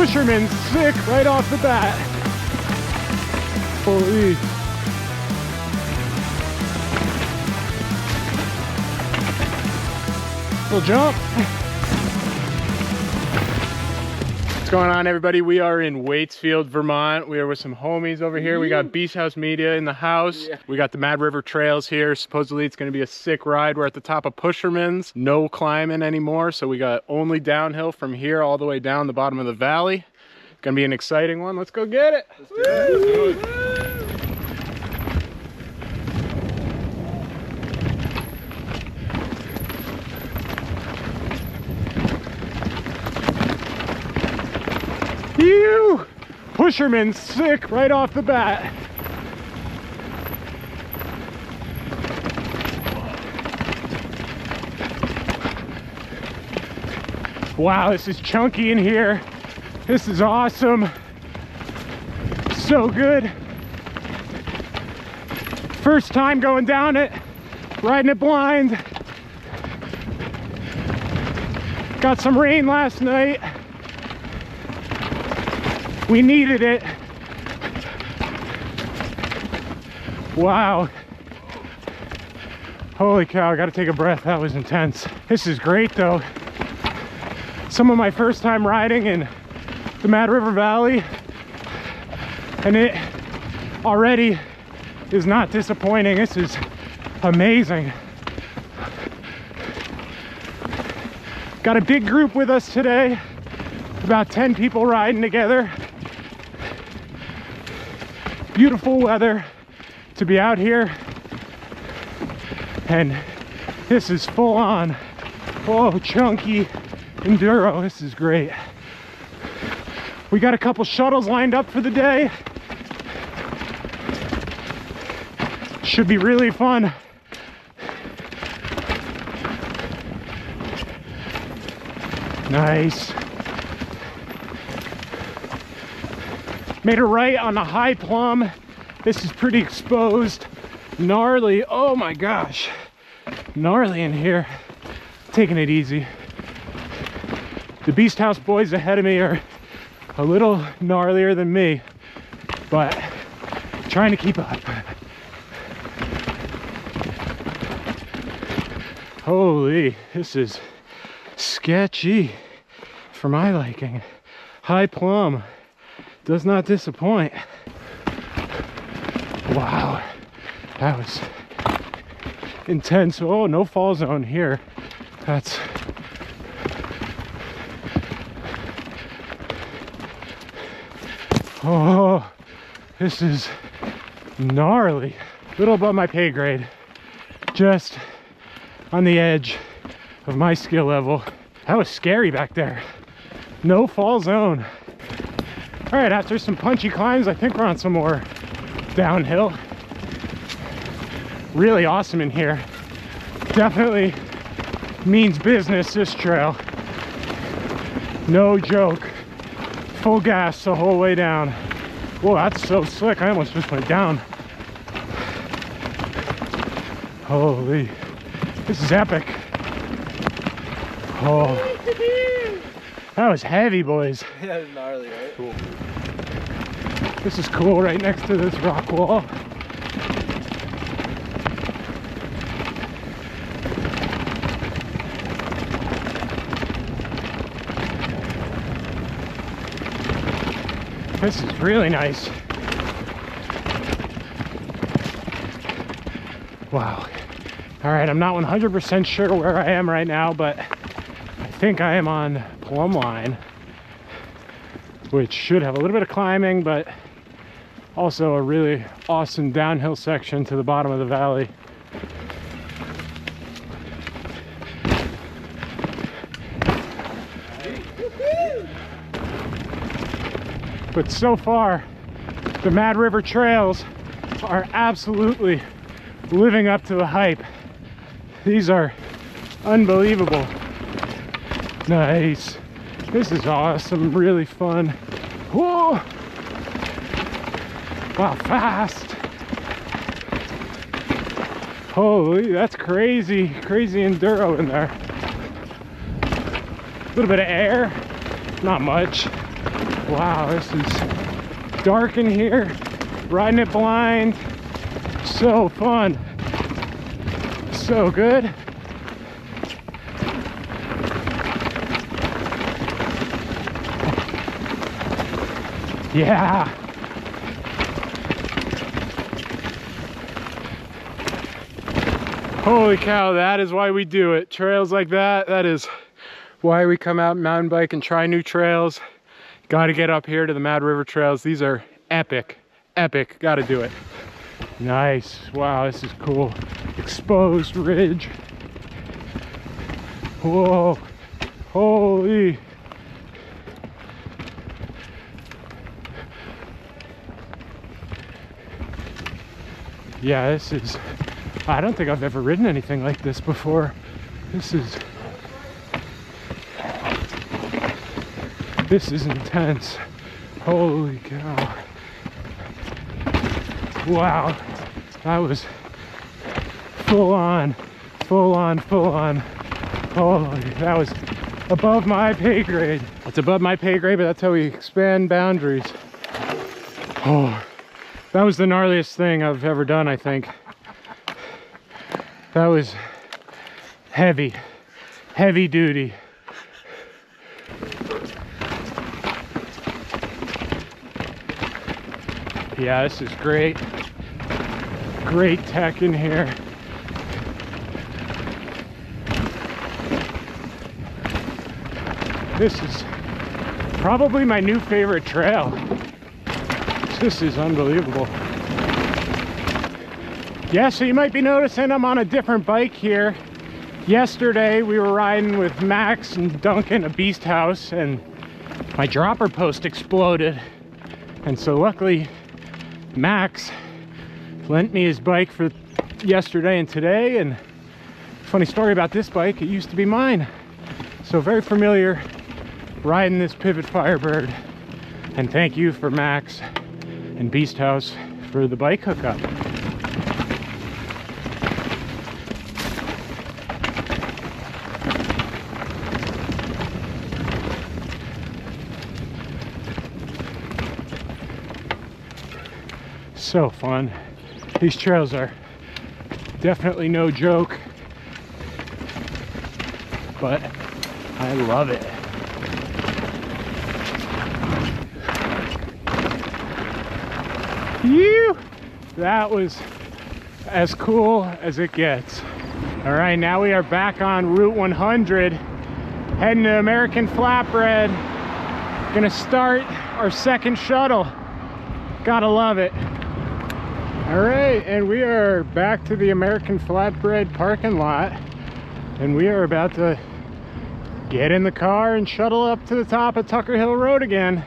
Pusherman's sick right off the bat. Holy. Little jump. What's going on, everybody? We are in Waitsfield, Vermont. We are with some homies over here. We got Beach House Media in the house. Yeah. We got the Mad River Trails here. Supposedly it's going to be a sick ride. We're at the top of Pusherman's. No climbing anymore, so we got only downhill from here all the way down the bottom of the valley. It's going to be an exciting one. Let's go get it. Let's do it. Let's do it. Phew! Pusherman's sick right off the bat. Wow, this is chunky in here. This is awesome. So good. First time going down it, riding it blind. Got some rain last night. We needed it. Wow. Holy cow, I gotta take a breath. That was intense. This is great though. Some of my first time riding in the Mad River Valley, and it already is not disappointing. This is amazing. Got a big group with us today, about 10 people riding together. Beautiful weather to be out here, and this is full on, oh, chunky enduro. This is great. We got a couple shuttles lined up for the day. Should be really fun. Nice. Made a right on the high Plum. This is pretty exposed. Gnarly. Oh my gosh. Gnarly in here. Taking it easy. The Beast House boys ahead of me are a little gnarlier than me, but trying to keep up. Holy, this is sketchy for my liking. High Plum. Does not disappoint. Wow, that was intense. Oh, no fall zone here. That's oh, this is gnarly. Little above my pay grade. Just on the edge of my skill level. That was scary back there. No fall zone. All right, after some punchy climbs, I think we're on some more downhill. Really awesome in here. Definitely means business, this trail. No joke. Full gas the whole way down. Whoa, that's so slick. I almost just went down. Holy, this is epic. Oh, that was heavy, boys. Yeah, it was gnarly, right? Cool. This is cool, right next to this rock wall. This is really nice. Wow. All right, I'm not 100% sure where I am right now, but I think I am on Plum Line, which should have a little bit of climbing, but also a really awesome downhill section to the bottom of the valley. But so far, the Mad River Trails are absolutely living up to the hype. These are unbelievable. Nice. This is awesome, really fun. Whoa! Wow, fast. Holy, that's crazy, crazy enduro in there. A little bit of air, not much. Wow, this is dark in here. Riding it blind. So fun. So good. Yeah. Holy cow, that is why we do it. Trails like that, that is why we come out and mountain bike and try new trails. Got to get up here to the Mad River trails. These are epic, epic. Got to do it. Nice. Wow, this is cool. Exposed ridge. Whoa. Holy. Yeah, this is, I don't think I've ever ridden anything like this before. This is intense. Holy cow. Wow, that was full on. Holy, that was above my pay grade. It's above my pay grade, but that's how we expand boundaries. Oh, that was the gnarliest thing I've ever done, I think. That was heavy duty. Yeah, this is great. Great tech in here. This is probably my new favorite trail. This is unbelievable. Yeah, so you might be noticing I'm on a different bike here. Yesterday we were riding with Max and Duncan, a beast house, and my dropper post exploded. And so luckily Max lent me his bike for yesterday and today. And funny story about this bike, it used to be mine. So very familiar riding this Pivot Firebird. And thank you for Max and Beast House for the bike hookup. So fun. These trails are definitely no joke, but I love it. Phew! That was as cool as it gets. All right, now we are back on Route 100, heading to American Flatbread. Gonna start our second shuttle. Gotta love it. All right, and we are back to the American Flatbread parking lot, and we are about to get in the car and shuttle up to the top of Tucker Hill Road again.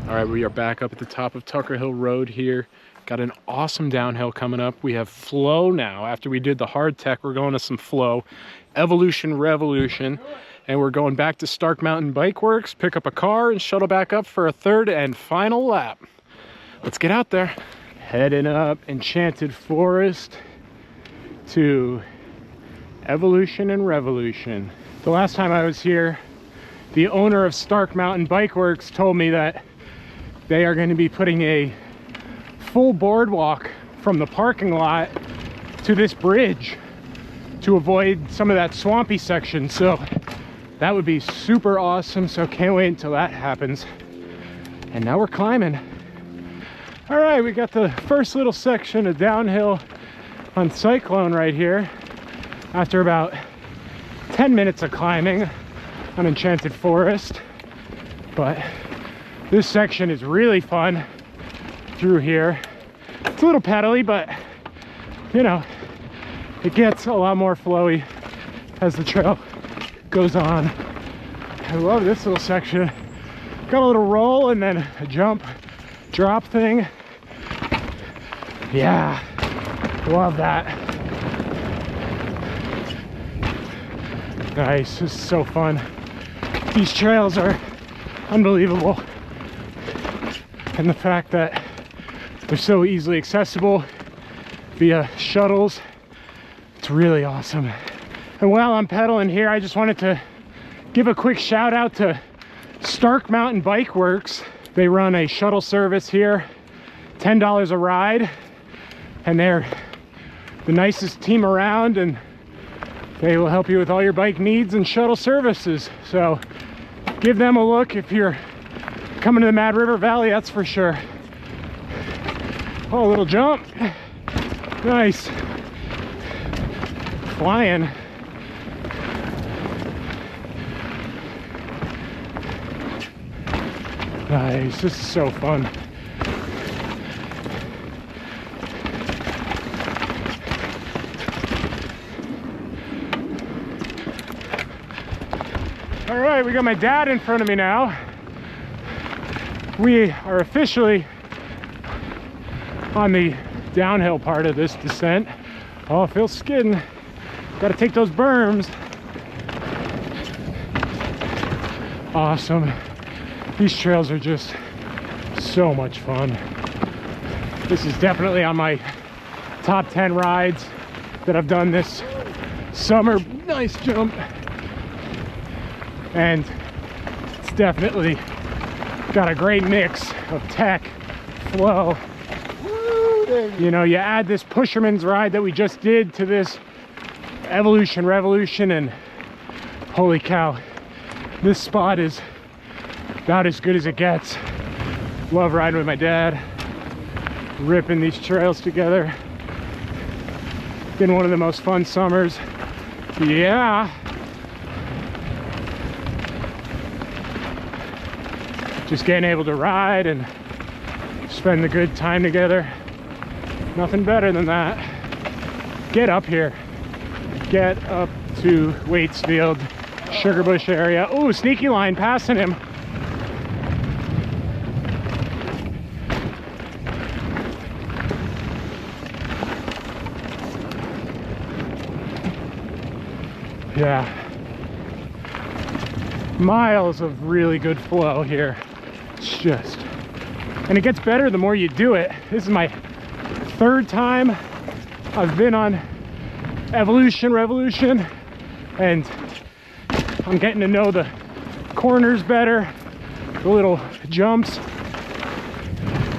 All right, we are back up at the top of Tucker Hill Road here. Got an awesome downhill coming up. We have flow now. After we did the hard tech, we're going to some flow. Evolution, revolution. And we're going back to Stark Mountain Bike Works, pick up a car and shuttle back up for a third and final lap. Let's get out there. Heading up Enchanted Forest to Evolution and Revolution. The last time I was here, the owner of Stark Mountain Bike Works told me that they are going to be putting a full boardwalk from the parking lot to this bridge to avoid some of that swampy section. So that would be super awesome. So can't wait until that happens. And now we're climbing. All right, we got the first little section of downhill on Cyclone right here. After about 10 minutes of climbing on Enchanted Forest. But this section is really fun through here. It's a little pedally, but you know, it gets a lot more flowy as the trail goes on. I love this little section. Got a little roll and then a jump drop thing. Yeah, love that. Nice, this is so fun. These trails are unbelievable. And the fact that they're so easily accessible via shuttles, it's really awesome. And while I'm pedaling here, I just wanted to give a quick shout out to Stark Mountain Bike Works. They run a shuttle service here, $10 a ride, and they're the nicest team around, and they will help you with all your bike needs and shuttle services. So give them a look if you're coming to the Mad River Valley, that's for sure. Oh, a little jump. Nice. Flying. Nice, this is so fun. All right, we got my dad in front of me now. We are officially on the downhill part of this descent. Oh, it feels skidding. Got to take those berms. Awesome. These trails are just so much fun. This is definitely on my top 10 rides that I've done this summer. Nice jump. And it's definitely got a great mix of tech, flow. You know, you add this Pusherman's ride that we just did to this Evolution Revolution, and holy cow, this spot is about as good as it gets. Love riding with my dad, ripping these trails together. Been one of the most fun summers. Yeah. Just getting able to ride and spend a good time together. Nothing better than that. Get up here. Get up to Waitsfield, Sugarbush area. Oh, sneaky line passing him. Yeah. Miles of really good flow here. It's just, and it gets better the more you do it. This is my third time I've been on Evolution Revolution, and I'm getting to know the corners better, the little jumps.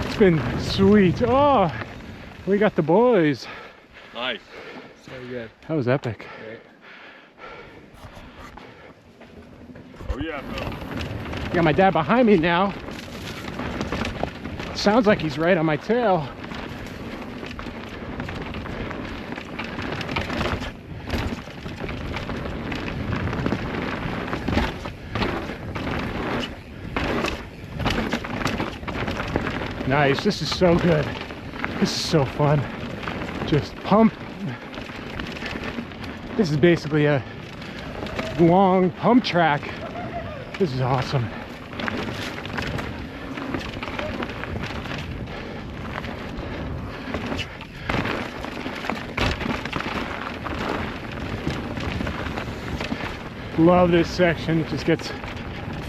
It's been sweet. Oh, we got the boys. Nice. So good. That was epic. Great. Oh yeah, Phil. Got my dad behind me now. Sounds like he's right on my tail. Nice, this is so good. This is so fun. Just pump. This is basically a long pump track. This is awesome. Love this section. It just gets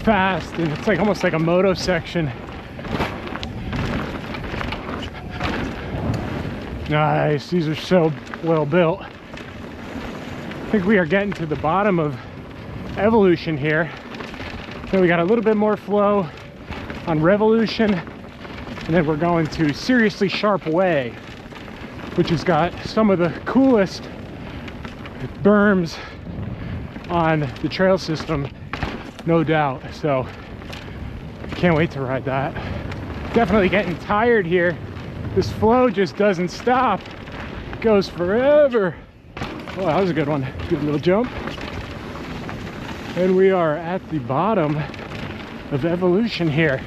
fast, and it's like almost like a moto section. Nice, these are so well built. I think we are getting to the bottom of Evolution here. Then we got a little bit more flow on Revolution, and then we're going to Seriously Sharp Way, which has got some of the coolest berms on the trail system, no doubt. So can't wait to ride that. Definitely getting tired here. This flow just doesn't stop. It goes forever. Oh, that was a good one. Good little jump. And we are at the bottom of Evolution here.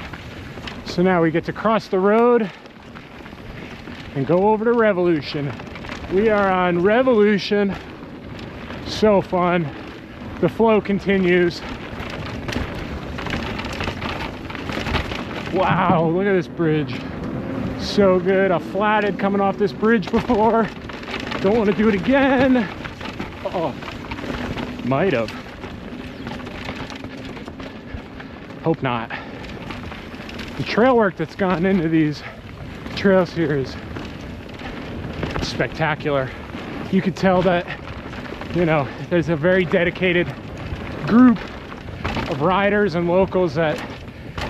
So now we get to cross the road and go over to Revolution. We are on Revolution. So fun. The flow continues. Wow, look at this bridge. So good. I flatted coming off this bridge before. Don't want to do it again. Oh, might have. Hope not. The trail work that's gone into these trails here is spectacular. You could tell that, you know, there's a very dedicated group of riders and locals that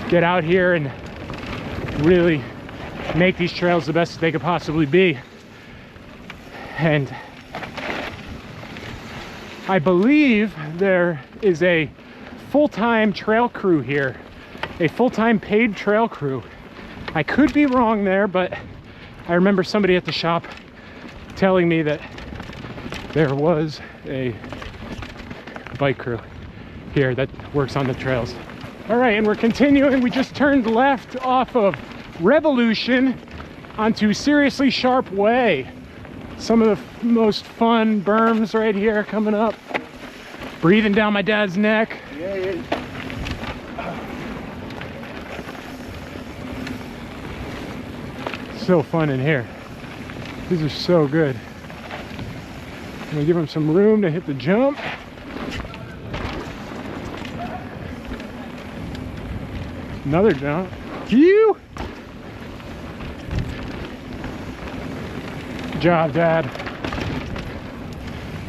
get out here and really make these trails the best they could possibly be. And I believe there is a full-time trail crew here, a full-time paid trail crew. I could be wrong there, but I remember somebody at the shop telling me that there was a bike crew here that works on the trails. All right, and we're continuing. We just turned left off of Revolution onto Seriously Sharp Way. Some of the most fun berms right here coming up. Breathing down my dad's neck. Yeah. So fun in here. These are so good. I'm gonna give him some room to hit the jump. Another jump. Phew! Good job, Dad.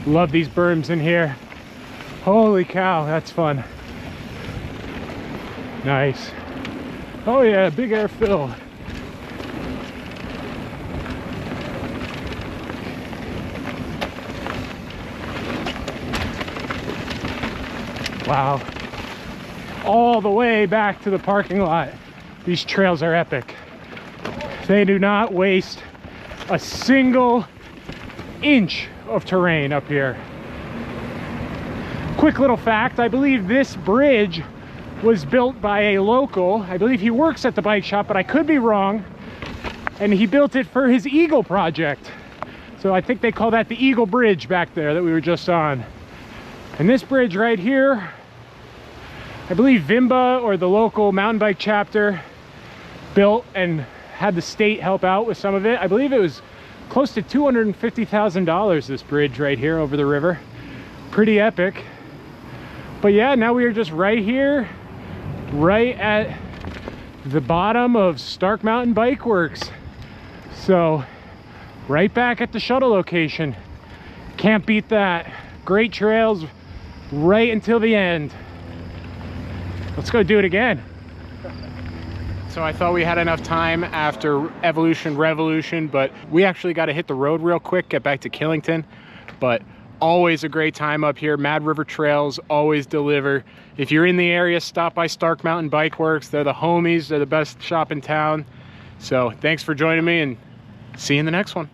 Love these berms in here. Holy cow, that's fun. Nice. Oh yeah, big air fill. Wow. All the way back to the parking lot. These trails are epic. They do not waste a single inch of terrain up here. Quick little fact, I believe this bridge was built by a local. I believe he works at the bike shop, but I could be wrong. And he built it for his Eagle project. So I think they call that the Eagle Bridge back there that we were just on. And this bridge right here, I believe Vimba or the local mountain bike chapter built and had the state help out with some of it. I believe it was close to $250,000, this bridge right here over the river. Pretty epic. But yeah, now we are just right here, right at the bottom of Stark Mountain Bike Works. So right back at the shuttle location. Can't beat that. Great trails right until the end. Let's go do it again. So I thought we had enough time after Evolution Revolution, but we actually got to hit the road real quick, get back to Killington. But always a great time up here. Mad River Trails always deliver. If you're in the area, stop by Stark Mountain Bike Works. They're the homies. They're the best shop in town. So thanks for joining me, and see you in the next one.